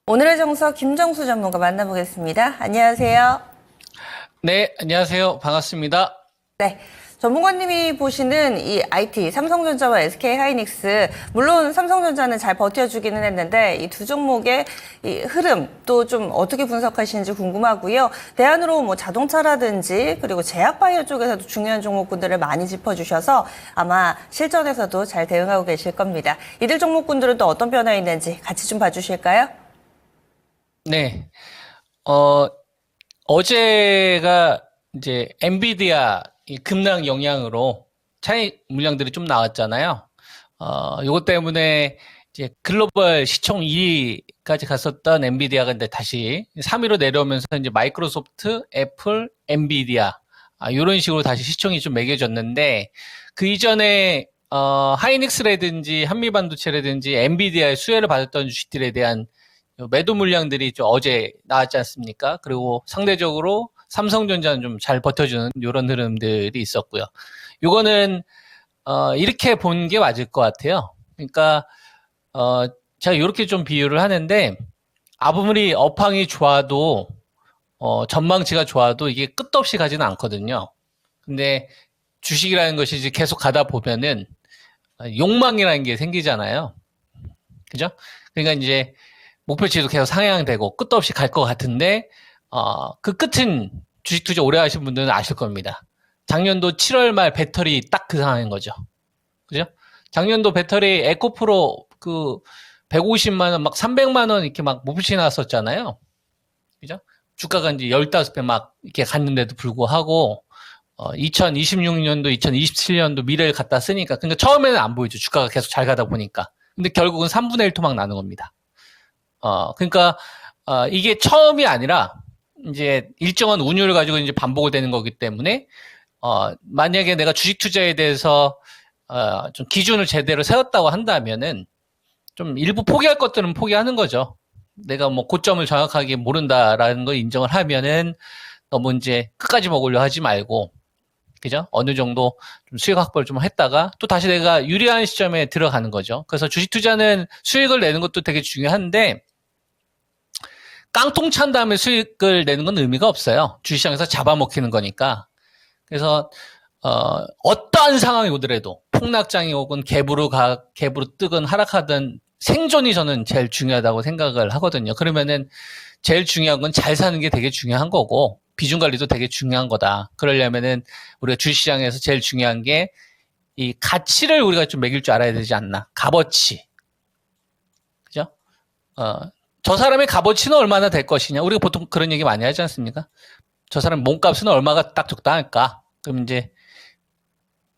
오늘의 정석 김정수 전문가 만나보겠습니다. 안녕하세요. 네, 안녕하세요. 반갑습니다. 네. 전문가님이 보시는 이 IT, 삼성전자와 SK하이닉스, 물론 삼성전자는 잘 버텨주기는 했는데 이 두 종목의 이 흐름 또 좀 어떻게 분석하시는지 궁금하고요. 대안으로 뭐 자동차라든지 그리고 제약바이오 쪽에서도 중요한 종목군들을 많이 짚어주셔서 아마 실전에서도 잘 대응하고 계실 겁니다. 이들 종목군들은 또 어떤 변화 있는지 같이 좀 봐주실까요? 네, 어제가 이제 엔비디아 이 급락 영향으로 차익 물량들이 좀 나왔잖아요. 요것 때문에 이제 글로벌 시총 2위까지 갔었던 엔비디아가 이제 다시 3위로 내려오면서 이제 마이크로소프트, 애플, 엔비디아, 요런 식으로 다시 시총이 좀 매겨졌는데 그 이전에 하이닉스라든지 한미반도체라든지 엔비디아의 수혜를 받았던 주식들에 대한 매도 물량들이 좀 어제 나왔지 않습니까? 그리고 상대적으로 삼성전자는 좀 잘 버텨주는 이런 흐름들이 있었고요. 요거는 이렇게 본 게 맞을 것 같아요. 그러니까 제가 이렇게 좀 비유를 하는데 아무리 업황이 좋아도 전망치가 좋아도 이게 끝도 없이 가지는 않거든요. 근데 주식이라는 것이 이제 계속 가다 보면은 욕망이라는 게 생기잖아요. 그죠? 그러니까 이제 목표치도 계속 상향되고 끝도 없이 갈 것 같은데 그 끝은 주식 투자 오래 하신 분들은 아실 겁니다. 작년도 7월 말 배터리 딱 그 상황인 거죠. 그죠? 작년도 배터리 에코프로 그 150만 원, 막 300만 원 이렇게 막 목표치 나왔었잖아요. 그죠? 주가가 이제 15배 막 이렇게 갔는데도 불구하고 2026년도, 2027년도 미래를 갖다 쓰니까 그러니까 처음에는 안 보이죠. 주가가 계속 잘 가다 보니까. 근데 결국은 3분의 1 토막 나는 겁니다. 그러니까 이게 처음이 아니라 이제 일정한 운율을 가지고 이제 반복을 되는 거기 때문에 만약에 내가 주식 투자에 대해서 좀 기준을 제대로 세웠다고 한다면은 좀 일부 포기할 것들은 포기하는 거죠. 내가 뭐 고점을 정확하게 모른다라는 걸 인정을 하면은 너무 이제 끝까지 먹으려 하지 말고, 그죠? 어느 정도 좀 수익 확보를 좀 했다가 또 다시 내가 유리한 시점에 들어가는 거죠. 그래서 주식 투자는 수익을 내는 것도 되게 중요한데 깡통 찬 다음에 수익을 내는 건 의미가 없어요. 주식시장에서 잡아먹히는 거니까. 그래서 어떠한 상황이 오더라도 폭락장이 오건 갭으로 뜨건 하락하든 생존이 저는 제일 중요하다고 생각을 하거든요. 그러면은 제일 중요한 건 잘 사는 게 되게 중요한 거고 비중 관리도 되게 중요한 거다. 그러려면은 우리가 주식시장에서 제일 중요한 게 이 가치를 우리가 좀 매길 줄 알아야 되지 않나. 값어치. 그죠? 저 사람의 값어치는 얼마나 될 것이냐. 우리가 보통 그런 얘기 많이 하지 않습니까? 저 사람 몸값은 얼마가 딱 적당할까? 그럼 이제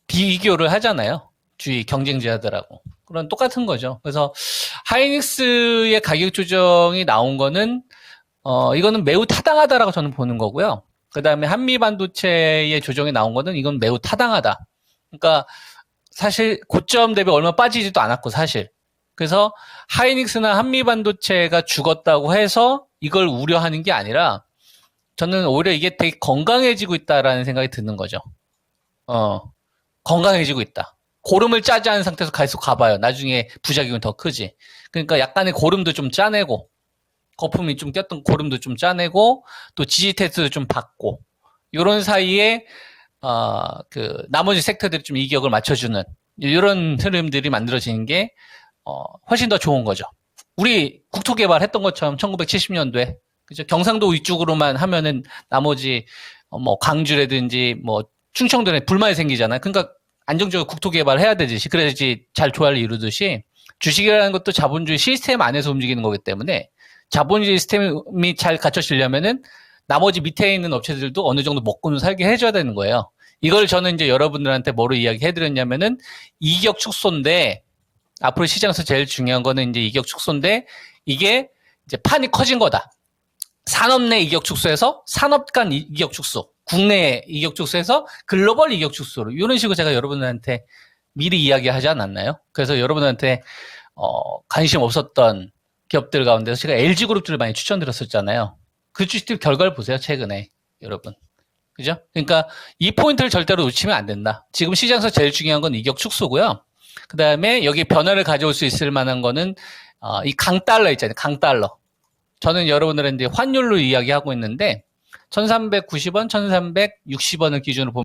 비교를 하잖아요. 주위 경쟁자들하고. 그런 똑같은 거죠. 그래서 하이닉스의 가격 조정이 나온 거는 이거는 매우 타당하다라고 저는 보는 거고요. 그 다음에 한미반도체의 조정이 나온 거는 이건 매우 타당하다. 그러니까 사실 고점 대비 얼마 빠지지도 않았고 사실. 그래서 하이닉스나 한미반도체가 죽었다고 해서 이걸 우려하는 게 아니라 저는 오히려 이게 되게 건강해지고 있다라는 생각이 드는 거죠. 건강해지고 있다. 고름을 짜지 않은 상태에서 계속 가봐요. 나중에 부작용이 더 크지. 그러니까 약간의 고름도 좀 짜내고 거품이 좀 꼈던 고름도 좀 짜내고 또 지지 테스트도 좀 받고 요런 사이에 그 나머지 섹터들이 좀 이격을 맞춰주는 이런 흐름들이 만들어지는 게 훨씬 더 좋은 거죠. 우리 국토 개발했던 것처럼 1970년도에 그죠? 경상도 위쪽으로만 하면은 나머지 뭐 광주라든지 뭐 충청도에 불만이 생기잖아요. 그러니까 안정적으로 국토 개발해야 되듯이 그래야지 잘 조화를 이루듯이 주식이라는 것도 자본주의 시스템 안에서 움직이는 거기 때문에 자본주의 시스템이 잘 갖춰지려면은 나머지 밑에 있는 업체들도 어느 정도 먹고는 살게 해줘야 되는 거예요. 이걸 저는 이제 여러분들한테 뭐로 이야기해드렸냐면은 이격 축소인데 앞으로 시장에서 제일 중요한 거는 이제 이격 축소인데 이게 이제 판이 커진 거다. 산업 내 이격 축소에서 산업 간 이격 축소, 국내 이격 축소에서 글로벌 이격 축소로 이런 식으로 제가 여러분들한테 미리 이야기하지 않았나요? 그래서 여러분들한테 관심 없었던 기업들 가운데서 제가 LG그룹들을 많이 추천드렸었잖아요. 그 주식들 결과를 보세요, 최근에 여러분. 그죠? 그러니까 이 포인트를 절대로 놓치면 안 된다. 지금 시장에서 제일 중요한 건 이격 축소고요. 그 다음에 여기 변화를 가져올 수 있을 만한 거는 이 강달러 있잖아요. 강달러. 저는 여러분들은 이제 환율로 이야기하고 있는데 1390원, 1360원을 기준으로 보면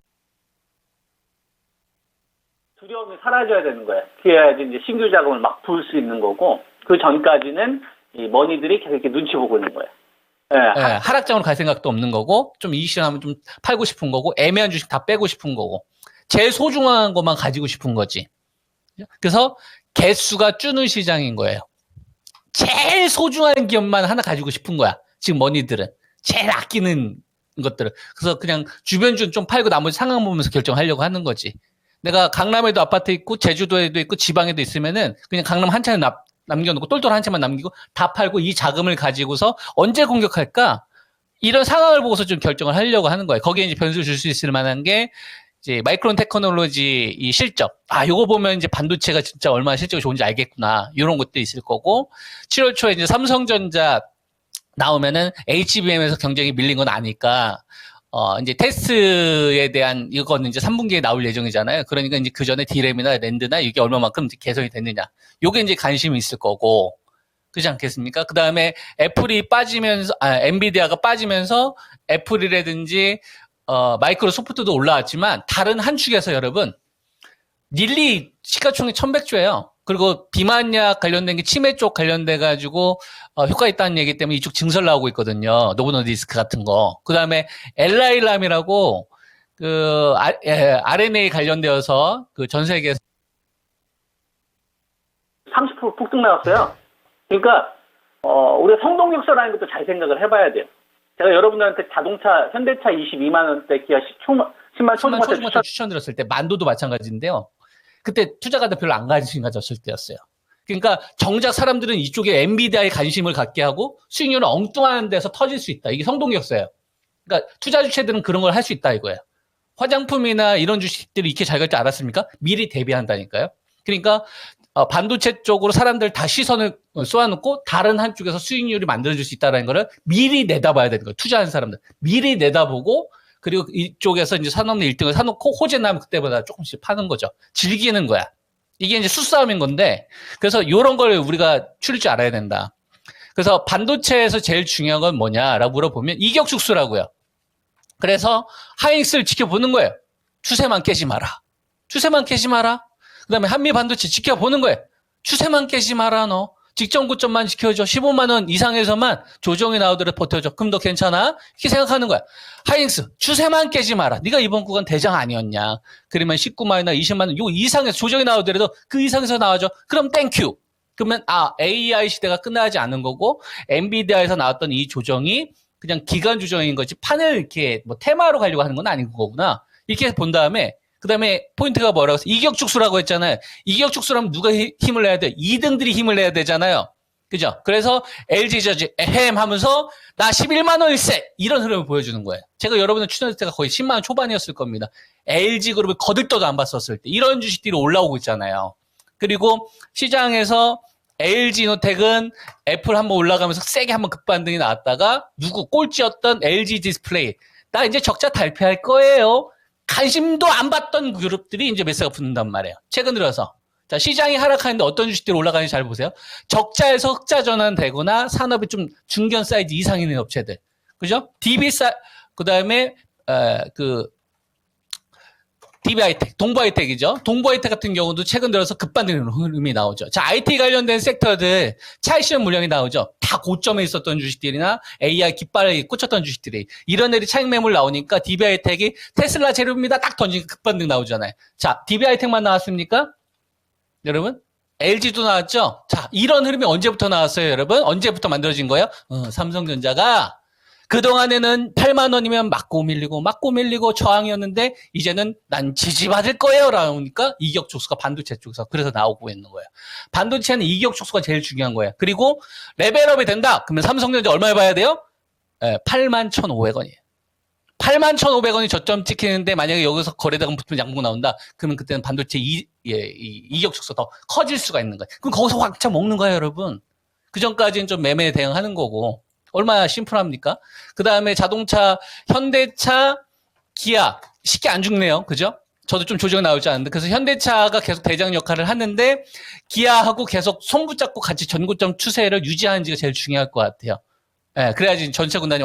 두려움이 사라져야 되는 거예요. 그래야지 이제 신규 자금을 막 부을 수 있는 거고, 그 전까지는 이 머니들이 계속 이렇게 눈치 보고 있는 거예요. 예, 하락장으로 갈 생각도 없는 거고, 좀 이 시간하면 좀 팔고 싶은 거고, 애매한 주식 다 빼고 싶은 거고, 제일 소중한 것만 가지고 싶은 거지. 그래서 개수가 주는 시장인 거예요. 제일 소중한 기업만 하나 가지고 싶은 거야. 지금 머니들은. 제일 아끼는 것들을. 그래서 그냥 주변주는 좀 팔고 나머지 상황 보면서 결정하려고 하는 거지. 내가 강남에도 아파트 있고 제주도에도 있고 지방에도 있으면은 그냥 강남 한 채는 남겨놓고 똘똘 한 채만 남기고 다 팔고 이 자금을 가지고서 언제 공격할까? 이런 상황을 보고서 좀 결정을 하려고 하는 거예요. 거기에 이제 변수를 줄 수 있을 만한 게 이제 마이크론 테크놀로지 이 실적. 요거 보면 이제 반도체가 진짜 얼마나 실적이 좋은지 알겠구나. 이런 것도 있을 거고 7월 초에 이제 삼성전자 나오면은 HBM에서 경쟁이 밀린 건 아니까 이제 테스트에 대한 이거는 이제 3분기에 나올 예정이잖아요. 그러니까 이제 그 전에 D램이나 랜드나 이게 얼마만큼 개선이 됐느냐. 요게 이제 관심이 있을 거고. 그렇지 않겠습니까? 그 다음에 애플이 빠지면서, 엔비디아가 빠지면서 애플이라든지, 마이크로소프트도 올라왔지만 다른 한 축에서 여러분, 닐리 시가총액 1100조예요. 그리고 비만약 관련된 게 치매 쪽 관련돼가지고 효과 있다는 얘기 때문에 이쪽 증설 나오고 있거든요. 노보노디스크 같은 거. 그 다음에 엘라일람이라고 그 RNA 관련되어서 그 전 세계에서 30% 폭등 나왔어요. 그러니까 우리가 성동격서라는 것도 잘 생각을 해봐야 돼요. 제가 여러분들한테 자동차 현대차 22만 원대 기아 10만 초중반대 추천드렸을 때 만도도 마찬가지인데요. 그때 투자가들 별로 안 관심 가졌을 때였어요. 그러니까 정작 사람들은 이쪽에 엔비디아에 관심을 갖게 하고 수익률은 엉뚱한 데서 터질 수 있다. 이게 성동격서예요. 그러니까 투자 주체들은 그런 걸 할 수 있다 이거예요. 화장품이나 이런 주식들이 이렇게 잘 갈 줄 알았습니까? 미리 대비한다니까요. 그러니까 반도체 쪽으로 사람들 다 시선을 쏘아놓고 다른 한쪽에서 수익률이 만들어질 수 있다는 거를 미리 내다봐야 되는 거예요. 투자하는 사람들. 미리 내다보고 그리고 이쪽에서 이제 산업의 1등을 사놓고 호재 나면 그때보다 조금씩 파는 거죠. 즐기는 거야. 이게 이제 수싸움인 건데 그래서 이런 걸 우리가 추릴 줄 알아야 된다. 그래서 반도체에서 제일 중요한 건 뭐냐라고 물어보면 이격축수라고요. 그래서 하이닉스를 지켜보는 거예요. 추세만 깨지 마라. 추세만 깨지 마라. 그 다음에 한미 반도체 지켜보는 거예요. 추세만 깨지 마라 너. 직전 고점만 지켜줘. 15만 원 이상에서만 조정이 나오더라도 버텨줘. 그럼 너 괜찮아? 이렇게 생각하는 거야. 하이닉스 추세만 깨지 마라. 네가 이번 구간 대장 아니었냐. 그러면 19만 원이나 20만 원 요 이상에서 조정이 나오더라도 그 이상에서 나와줘. 그럼 땡큐. 그러면 AI 시대가 끝나지 않은 거고 엔비디아에서 나왔던 이 조정이 그냥 기간 조정인 거지 판을 이렇게 뭐 테마로 가려고 하는 건 아닌 거구나. 이렇게 본 다음에 그 다음에 포인트가 뭐라고 해서 이격축수라고 했잖아요. 이격축수라면 누가 힘을 내야 돼? 2등들이 힘을 내야 되잖아요. 그죠? 그래서 LG저지 에헴 하면서 나 11만 원일세 이런 흐름을 보여주는 거예요. 제가 여러분들 추천했을 때가 거의 10만 원 초반이었을 겁니다. LG그룹을 거들떠도 안 봤었을 때 이런 주식들이 올라오고 있잖아요. 그리고 시장에서 LG노텍은 애플 한번 올라가면서 세게 한번 급반등이 나왔다가 누구 꼴찌였던 LG 디스플레이 나 이제 적자 달피할 거예요. 관심도 안 받던 그룹들이 이제 매수가 붙는단 말이에요. 최근 들어서. 자, 시장이 하락하는데 어떤 주식들이 올라가는지 잘 보세요. 적자에서 흑자 전환되거나 산업이 좀 중견 사이즈 이상인 업체들. 그죠? 그 다음에, DB하이텍, 동부하이텍이죠. 동부하이텍 같은 경우도 최근 들어서 급반등 흐름이 나오죠. 자, IT 관련된 섹터들 차익실현 물량이 나오죠. 다 고점에 있었던 주식들이나 AI 깃발에 꽂혔던 주식들이 이런 애들이 차익 매물 나오니까 DB하이텍이 테슬라 재료입니다. 딱 던지니까 급반등 나오잖아요. 자, DB하이텍만 나왔습니까? 여러분? LG도 나왔죠? 자, 이런 흐름이 언제부터 나왔어요, 여러분? 언제부터 만들어진 거예요? 삼성전자가 그동안에는 8만 원이면 맞고 밀리고 저항이었는데 이제는 난 지지받을 거예요 라니까 이격촉수가 반도체 쪽에서 그래서 나오고 있는 거예요. 반도체는 이격촉수가 제일 중요한 거예요. 그리고 레벨업이 된다. 그러면 삼성전자 얼마에 봐야 돼요? 81,500원이에요. 81,500원이 저점 찍히는데 만약에 여기서 거래대금 붙으면 양봉 나온다. 그러면 그때는 반도체 이격촉수가 더 커질 수가 있는 거예요. 그럼 거기서 확 먹는 거예요, 여러분. 그 전까지는 좀 매매 대응하는 거고. 얼마나 심플합니까? 그 다음에 자동차, 현대차, 기아. 쉽게 안 죽네요. 그죠? 저도 좀 조정이 나올 줄 알았는데. 그래서 현대차가 계속 대장 역할을 하는데, 기아하고 계속 손 붙잡고 같이 전고점 추세를 유지하는지가 제일 중요할 것 같아요. 예, 그래야지 전체 군단이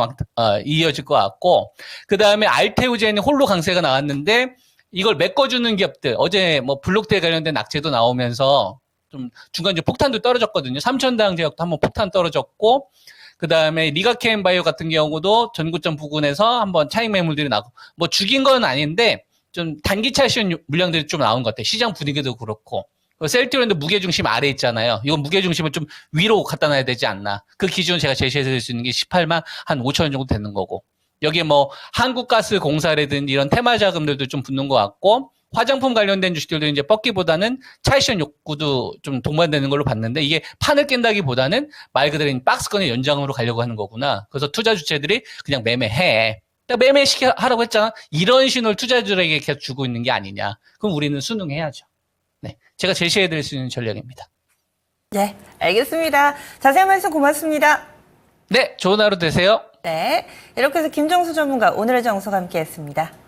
이어질 것 같고, 그 다음에 알테오젠이 홀로 강세가 나왔는데, 이걸 메꿔주는 기업들, 어제 뭐 블록대 관련된 악재도 나오면서 좀 중간중간 폭탄도 떨어졌거든요. 삼천당 제약도 한번 폭탄 떨어졌고, 그 다음에 리가케인 바이오 같은 경우도 전고점 부근에서 한번 차익 매물들이 나고, 뭐 죽인 건 아닌데, 좀 단기 차익 물량들이 좀 나온 것 같아요. 시장 분위기도 그렇고. 셀트리온도 무게중심 아래 있잖아요. 이건 무게중심을 좀 위로 갖다 놔야 되지 않나. 그 기준을 제가 제시해드릴 수 있는 게 18만 한 5천 원 정도 되는 거고. 여기에 뭐 한국가스공사라든지 이런 테마 자금들도 좀 붙는 것 같고, 화장품 관련된 주식들도 이제 뻗기보다는 차익 욕구도 좀 동반되는 걸로 봤는데, 이게 판을 깬다기보다는 말 그대로 박스권의 연장으로 가려고 하는 거구나. 그래서 투자 주체들이 그냥 매매해. 매매하라고 했잖아. 이런 신호를 투자자들에게 계속 주고 있는 게 아니냐. 그럼 우리는 순응해야죠. 네, 제가 제시해드릴 수 있는 전략입니다. 네, 알겠습니다. 자세한 말씀 고맙습니다. 네, 좋은 하루 되세요. 네, 이렇게 해서 김정수 전문가 오늘의 정석 함께했습니다.